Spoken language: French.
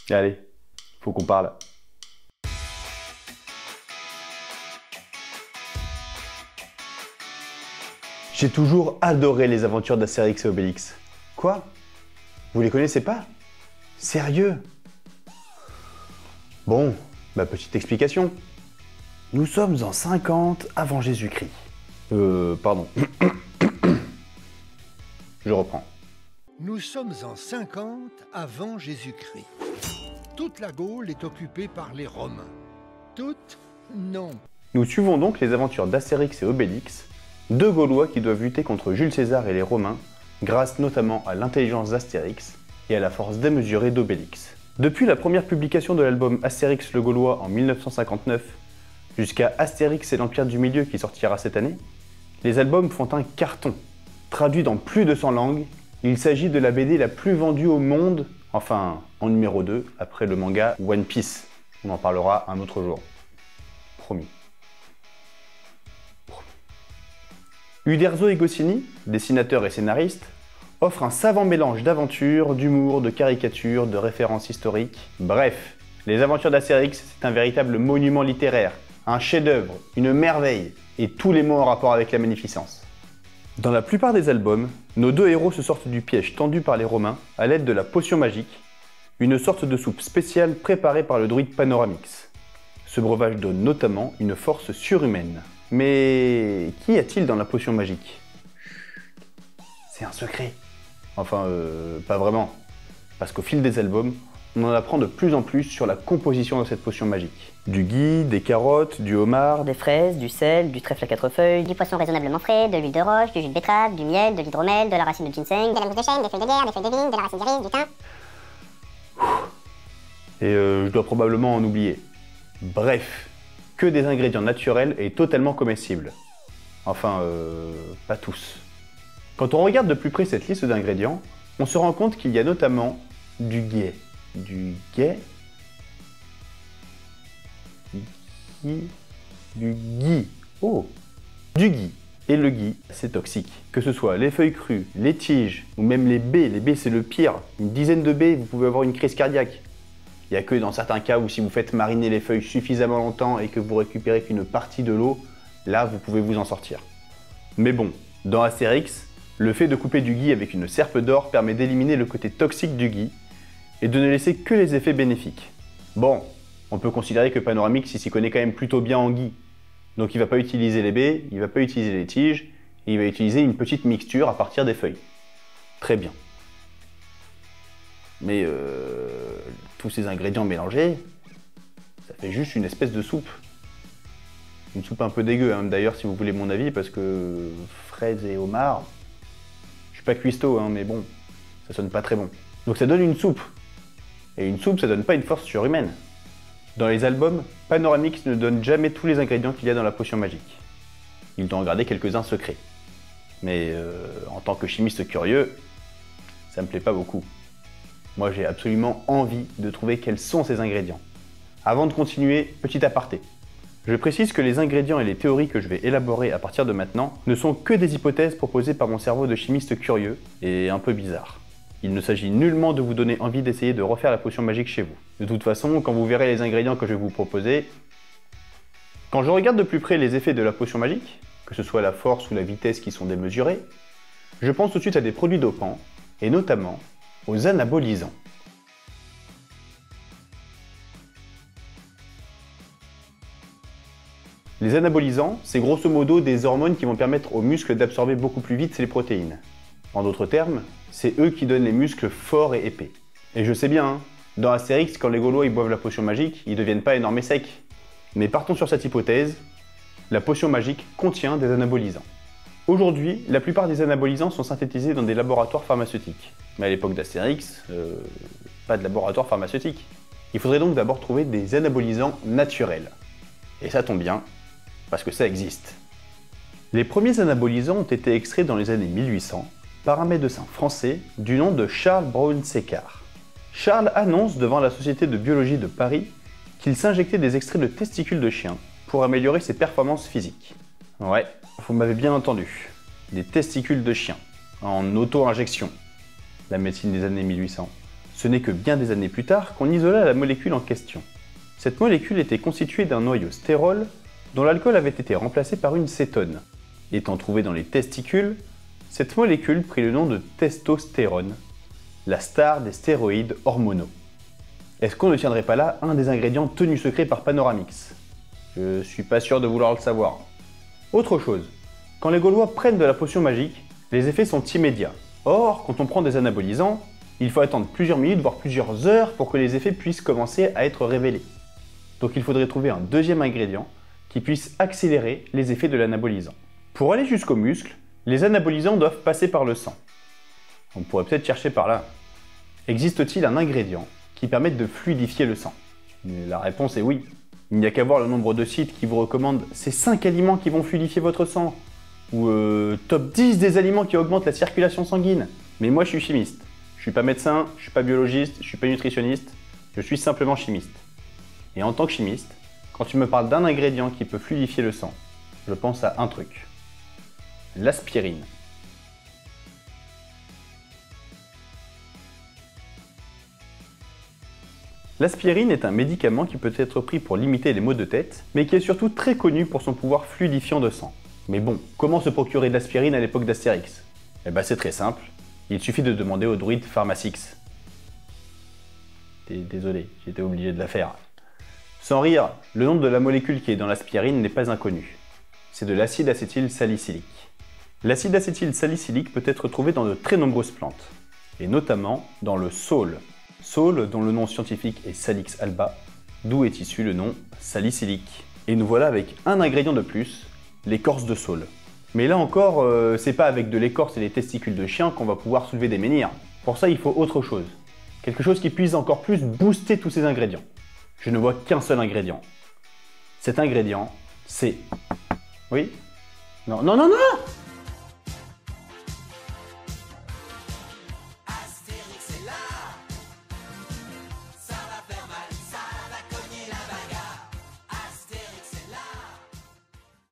Allez, faut qu'on parle. J'ai toujours adoré les aventures d'Astérix et Obélix. Quoi? Vous les connaissez pas? Sérieux? Bon, ma petite explication. Nous sommes en 50 avant Jésus-Christ. Pardon. Je reprends. Nous sommes en 50 avant Jésus-Christ. Toute la Gaule est occupée par les Romains. Toute? Non. Nous suivons donc les aventures d'Astérix et Obélix, deux Gaulois qui doivent lutter contre Jules César et les Romains, grâce notamment à l'intelligence d'Astérix et à la force démesurée d'Obélix. Depuis la première publication de l'album Astérix le Gaulois en 1959, jusqu'à Astérix et l'Empire du Milieu qui sortira cette année, les albums font un carton. Traduit dans plus de 100 langues, il s'agit de la BD la plus vendue au monde, enfin en numéro 2, après le manga One Piece. On en parlera un autre jour. Promis. Uderzo et Goscinny, dessinateurs et scénaristes, offrent un savant mélange d'aventures, d'humour, de caricatures, de références historiques. Bref, les aventures d'Astérix, c'est un véritable monument littéraire, un chef-d'œuvre, une merveille, et tous les mots en rapport avec la magnificence. Dans la plupart des albums, nos deux héros se sortent du piège tendu par les Romains à l'aide de la potion magique, une sorte de soupe spéciale préparée par le druide Panoramix. Ce breuvage donne notamment une force surhumaine. Mais qu'y a-t-il dans la potion magique? C'est un secret. Enfin, pas vraiment. Parce qu'au fil des albums, on en apprend de plus en plus sur la composition de cette potion magique. Du gui, des carottes, du homard, des fraises, du sel, du trèfle à 4 feuilles, du poisson raisonnablement frais, de l'huile de roche, du jus de betterave, du miel, de l'hydromel, de la racine de ginseng, de la mousse de chêne, des feuilles de guerre, des feuilles de vigne, de la racine du riz, du thym. Et je dois probablement en oublier. Bref, que des ingrédients naturels et totalement comestibles. Enfin, pas tous. Quand on regarde de plus près cette liste d'ingrédients, on se rend compte qu'il y a notamment du guet. Du guet? Du gui. Oh! Du gui. Et le gui, c'est toxique. Que ce soit les feuilles crues, les tiges, ou même les baies. Les baies, c'est le pire. Une dizaine de baies, vous pouvez avoir une crise cardiaque. Il n'y a que dans certains cas où si vous faites mariner les feuilles suffisamment longtemps et que vous récupérez qu'une partie de l'eau, là, vous pouvez vous en sortir. Mais bon, dans Astérix, le fait de couper du gui avec une serpe d'or permet d'éliminer le côté toxique du gui et de ne laisser que les effets bénéfiques. Bon, on peut considérer que Panoramix s'y connaît quand même plutôt bien en gui. Donc il ne va pas utiliser les baies, il ne va pas utiliser les tiges, et il va utiliser une petite mixture à partir des feuilles. Très bien. Mais tous ces ingrédients mélangés, ça fait juste une espèce de soupe. Une soupe un peu dégueu, hein, d'ailleurs, si vous voulez mon avis, parce que fraises et homard, je suis pas cuistot, hein, mais bon, ça sonne pas très bon. Donc ça donne une soupe. Et une soupe, ça donne pas une force surhumaine. Dans les albums, Panoramix ne donne jamais tous les ingrédients qu'il y a dans la potion magique. Il doit en garder quelques-uns secrets. Mais en tant que chimiste curieux, ça me plaît pas beaucoup. Moi, j'ai absolument envie de trouver quels sont ces ingrédients. Avant de continuer, petit aparté. Je précise que les ingrédients et les théories que je vais élaborer à partir de maintenant ne sont que des hypothèses proposées par mon cerveau de chimiste curieux et un peu bizarre. Il ne s'agit nullement de vous donner envie d'essayer de refaire la potion magique chez vous. De toute façon, quand vous verrez les ingrédients que je vais vous proposer, quand je regarde de plus près les effets de la potion magique, que ce soit la force ou la vitesse qui sont démesurés, je pense tout de suite à des produits dopants, et notamment aux anabolisants. Les anabolisants, c'est grosso modo des hormones qui vont permettre aux muscles d'absorber beaucoup plus vite les protéines. En d'autres termes, c'est eux qui donnent les muscles forts et épais. Et je sais bien, hein, dans Astérix, quand les Gaulois ils boivent la potion magique, ils deviennent pas énormes et secs. Mais partons sur cette hypothèse, la potion magique contient des anabolisants. Aujourd'hui, la plupart des anabolisants sont synthétisés dans des laboratoires pharmaceutiques. Mais à l'époque d'Astérix, pas de laboratoire pharmaceutique. Il faudrait donc d'abord trouver des anabolisants naturels. Et ça tombe bien, parce que ça existe. Les premiers anabolisants ont été extraits dans les années 1800 par un médecin français du nom de Charles Braun-Séquard. Charles annonce devant la Société de biologie de Paris qu'il s'injectait des extraits de testicules de chien pour améliorer ses performances physiques. Ouais, vous m'avez bien entendu, des testicules de chien, en auto-injection. la médecine des années 1800. Ce n'est que bien des années plus tard qu'on isola la molécule en question. Cette molécule était constituée d'un noyau stérol dont l'alcool avait été remplacé par une cétone. Étant trouvée dans les testicules, cette molécule prit le nom de testostérone, la star des stéroïdes hormonaux. Est-ce qu'on ne tiendrait pas là un des ingrédients tenus secrets par Panoramix? Je suis pas sûr de vouloir le savoir. Autre chose, quand les Gaulois prennent de la potion magique, les effets sont immédiats. Or, quand on prend des anabolisants, il faut attendre plusieurs minutes, voire plusieurs heures pour que les effets puissent commencer à être révélés. Donc il faudrait trouver un deuxième ingrédient qui puisse accélérer les effets de l'anabolisant. Pour aller jusqu'aux muscles, les anabolisants doivent passer par le sang. On pourrait peut-être chercher par là. Existe-t-il un ingrédient qui permette de fluidifier le sang? La réponse est oui. Il n'y a qu'à voir le nombre de sites qui vous recommandent ces 5 aliments qui vont fluidifier votre sang. Ou top 10 des aliments qui augmentent la circulation sanguine. Mais moi je suis chimiste. Je suis pas médecin, je suis pas biologiste, je suis pas nutritionniste. Je suis simplement chimiste. Et en tant que chimiste, quand tu me parles d'un ingrédient qui peut fluidifier le sang, je pense à un truc. L'aspirine. L'aspirine est un médicament qui peut être pris pour limiter les maux de tête, mais qui est surtout très connu pour son pouvoir fluidifiant de sang. Mais bon, comment se procurer de l'aspirine à l'époque d'Astérix? Eh ben c'est très simple, il suffit de demander au druide Pharmacix. Désolé, j'étais obligé de la faire. Sans rire, le nom de la molécule qui est dans l'aspirine n'est pas inconnu. C'est de l'acide acétylsalicylique. L'acide acétylsalicylique peut être trouvé dans de très nombreuses plantes, et notamment dans le saule. Saule dont le nom scientifique est Salix alba, d'où est issu le nom salicylique. Et nous voilà avec un ingrédient de plus, l'écorce de saule. Mais là encore, c'est pas avec de l'écorce et des testicules de chien qu'on va pouvoir soulever des menhirs. Pour ça, il faut autre chose. Quelque chose qui puisse encore plus booster tous ces ingrédients. Je ne vois qu'un seul ingrédient. Cet ingrédient, c'est... Oui? Non, non, non, non!